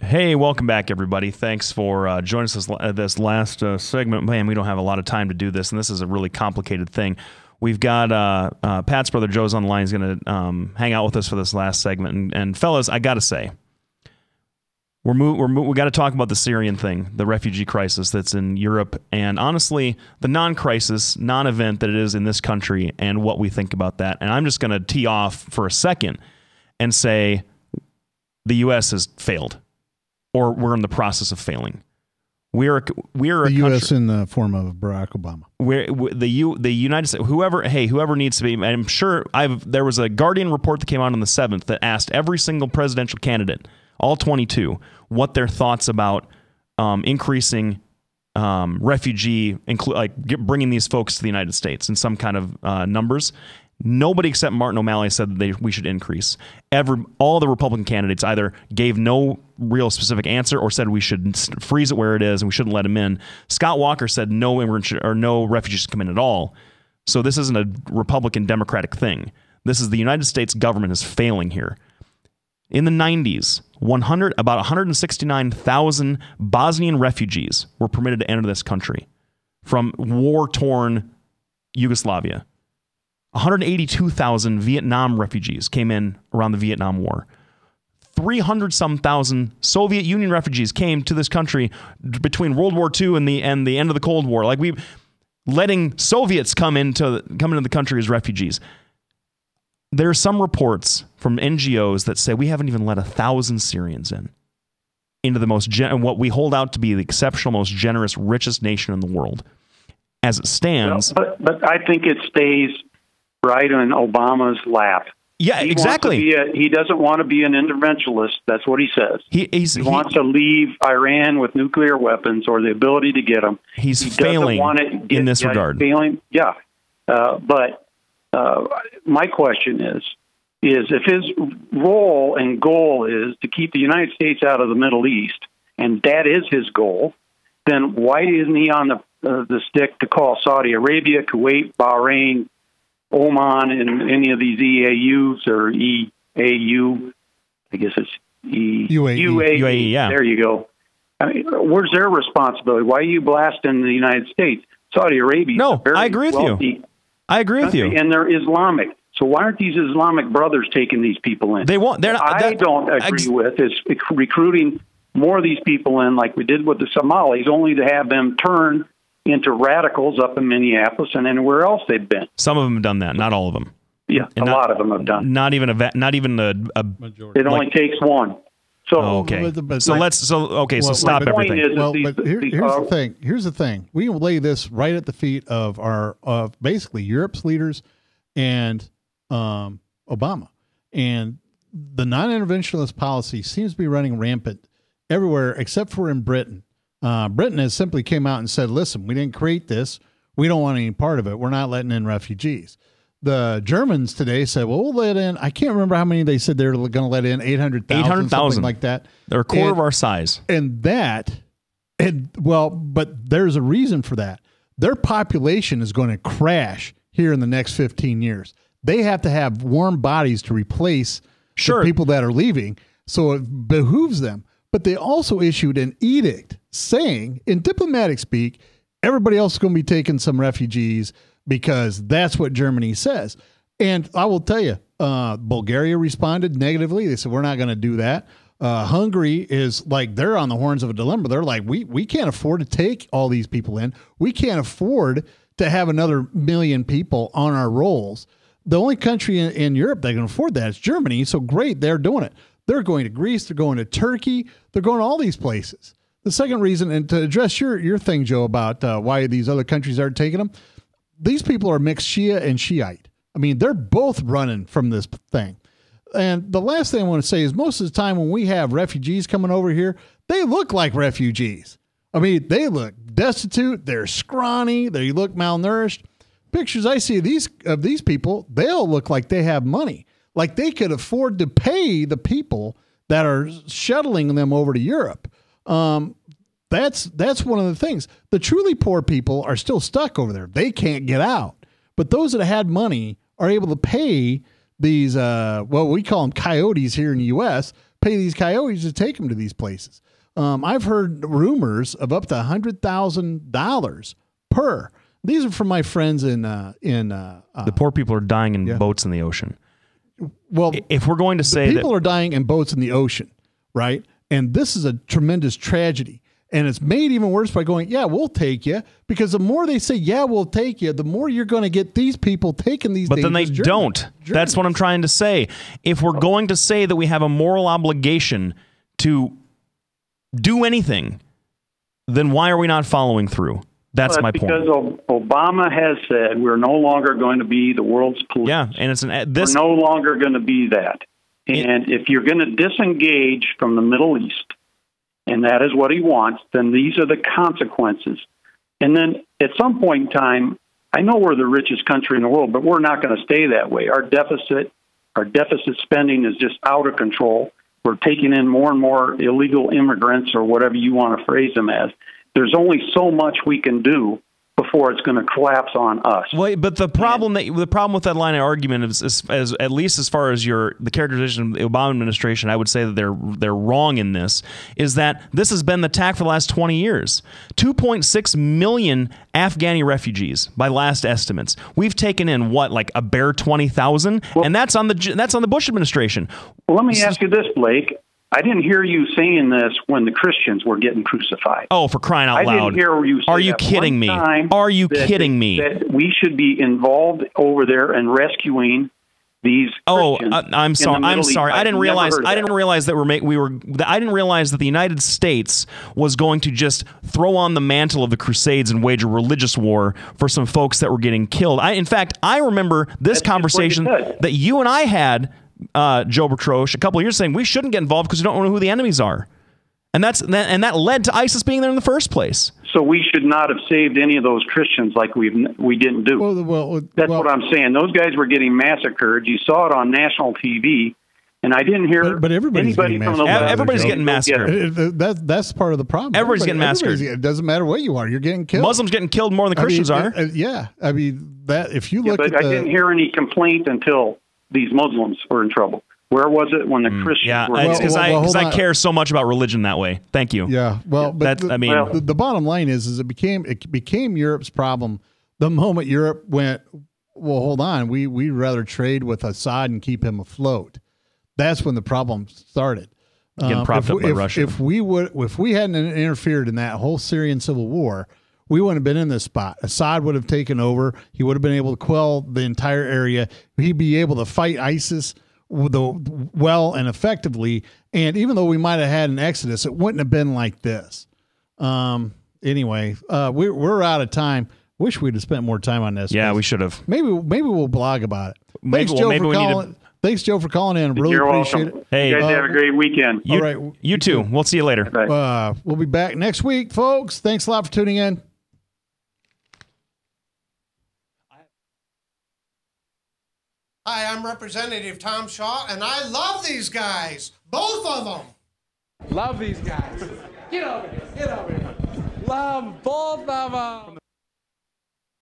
Hey, welcome back, everybody. Thanks for joining us this last segment. Man, we don't have a lot of time to do this, and this is a really complicated thing. We've got Pat's brother Joe's on the line. He's going to hang out with us for this last segment. And fellas, I got to say, we got to talk about the Syrian thing, the refugee crisis that's in Europe, and honestly, the non-crisis, non-event that it is in this country, and what we think about that. And I'm just going to tee off for a second and say the U.S. has failed. Or we're in the process of failing. We're a the U.S. in the form of Barack Obama. The United States, whoever needs to be. I'm sure there was a Guardian report that came out on the 7th that asked every single presidential candidate, all 22, what their thoughts about increasing refugee, bringing these folks to the United States in some kind of numbers. Nobody except Martin O'Malley said that we should increase. All the Republican candidates either gave no real specific answer or said we should freeze it where it is and we shouldn't let them in. Scott Walker said no immigrants or no refugees should come in at all. So this isn't a Republican Democratic thing. This is the United States government is failing here. In the 90s, about 169,000 Bosnian refugees were permitted to enter this country from war-torn Yugoslavia. 182,000 Vietnam refugees came in around the Vietnam War. 300-some thousand Soviet Union refugees came to this country between World War II and the end of the Cold War. Like we letting Soviets come into the country as refugees. There are some reports from NGOs that say we haven't even let 1,000 Syrians into the what we hold out to be the exceptional, most generous, richest nation in the world. As it stands, but I think it stays right on Obama's lap. Yeah, exactly. He doesn't want to be an interventionist. That's what he says. He wants to leave Iran with nuclear weapons or the ability to get them. He's failing in this regard. Failing, yeah. But my question is if his role and goal is to keep the United States out of the Middle East, and that is his goal, then why isn't he on the stick to call Saudi Arabia, Kuwait, Bahrain, Oman, and any of these EAUs or EAU, I guess it's UAE. Yeah. There you go. I mean, where's their responsibility? Why are you blasting the United States? Saudi Arabia. No, I agree with you. I agree with you. And they're Islamic. So why aren't these Islamic brothers taking these people in? They won't. They're not. I don't agree with is recruiting more of these people in, like we did with the Somalis, only to have them turn into radicals up in Minneapolis and anywhere else they've been. Some of them have done that, not all of them. Yeah, a lot of them have done. Not even a majority. It only takes one. So okay. So stop everything. But here's the thing. Here's the thing. We lay this right at the feet of basically Europe's leaders and Obama, and the non-interventionist policy seems to be running rampant everywhere except for in Britain. Britain has simply came out and said, listen, we didn't create this. We don't want any part of it. We're not letting in refugees. The Germans today said, well, we'll let in, I can't remember how many they said they were going to let in, 800,000, something like that. They're a quarter of our size. But there's a reason for that. Their population is going to crash here in the next 15 years. They have to have warm bodies to replace the people that are leaving. So it behooves them. But they also issued an edict saying, in diplomatic speak, everybody else is going to be taking some refugees because that's what Germany says. And I will tell you, Bulgaria responded negatively. They said, we're not going to do that. Hungary is like, they're on the horns of a dilemma. They're like, we can't afford to take all these people in. We can't afford to have another million people on our rolls. The only country in Europe that can afford that is Germany. So great, they're doing it. They're going to Greece. They're going to Turkey. They're going to all these places. The second reason, and to address your thing, Joe, about why these other countries aren't taking them, these people are mixed Shia and Shiite. I mean, they're both running from this thing. And the last thing I want to say is most of the time when we have refugees coming over here, they look like refugees. I mean, they look destitute. They're scrawny. They look malnourished. Pictures I see of these people, they all look like they have money. Like they could afford to pay the people that are shuttling them over to Europe. That's one of the things. The truly poor people are still stuck over there. They can't get out. But those that had money are able to pay these well, we call them coyotes here in the U.S., pay these coyotes to take them to these places. I've heard rumors of up to $100,000 per. These are from my friends in the poor people are dying in boats in the ocean. Well, if we're going to say people are dying in boats in the ocean, right? And this is a tremendous tragedy. And it's made even worse by going, yeah, we'll take you. Because the more they say, yeah, we'll take you, the more you're going to get these people taking these. But then they don't. That's what I'm trying to say. If we're going to say that we have a moral obligation to do anything, then why are we not following through? That's my point. Because Obama has said we're no longer going to be the world's police. Yeah, and we're no longer going to be that. And if you're going to disengage from the Middle East, and that is what he wants, then these are the consequences. And then at some point in time, I know we're the richest country in the world, but we're not going to stay that way. Our deficit spending is just out of control. We're taking in more and more illegal immigrants, or whatever you want to phrase them as. There's only so much we can do before it's going to collapse on us. Well, but the problem with that line of argument is at least as far as the characterization of the Obama administration, I would say that they're wrong in this, is that this has been the tack for the last 20 years. 2.6 million Afghani refugees by last estimates. We've taken in like a bare 20,000, and that's on the Bush administration. Well, let me ask you this, Blake. I didn't hear you saying this when the Christians were getting crucified. Oh, for crying out loud. I didn't hear you say Are you kidding me? Are you kidding me? That we should be involved over there and rescuing these Christians. I'm sorry. I'm sorry. I didn't realize that I didn't realize that the United States was going to just throw on the mantle of the Crusades and wage a religious war for some folks that were getting killed. In fact, I remember this conversation that you and I had, Joe Bertroche, a couple of years saying we shouldn't get involved because we don't know who the enemies are, and that led to ISIS being there in the first place. So we should not have saved any of those Christians like we didn't do. That's what I'm saying. Those guys were getting massacred. You saw it on national TV, and I didn't hear. But everybody's getting massacred. Everybody's getting massacred. That's part of the problem. Everybody's getting massacred. It doesn't matter what you are. You're getting killed. Muslims getting killed more than the Christians are. Yeah, I mean that. If you look but I didn't hear any complaint until these Muslims were in trouble. Where was it when the Christians were? Yeah, because I care so much about religion that way. Thank you. Yeah, well, but the bottom line is it became Europe's problem the moment Europe went, well, hold on, we'd rather trade with Assad and keep him afloat. That's when the problem started. Getting propped up by Russia. If we hadn't interfered in that whole Syrian civil war, we wouldn't have been in this spot. Assad would have taken over. He would have been able to quell the entire area. He'd be able to fight ISIS well and effectively. And even though we might have had an exodus, it wouldn't have been like this. Anyway, we're out of time. Wish we'd have spent more time on this. Yeah, we should have. Maybe we'll blog about it. Thanks, Joe, for calling in. Really appreciate it. Hey, you guys have a great weekend. All right, you too. We'll see you later. We'll be back next week, folks. Thanks a lot for tuning in. Hi, I'm Representative Tom Shaw, and I love these guys. Both of them. Love these guys. Get over here. Love both of them.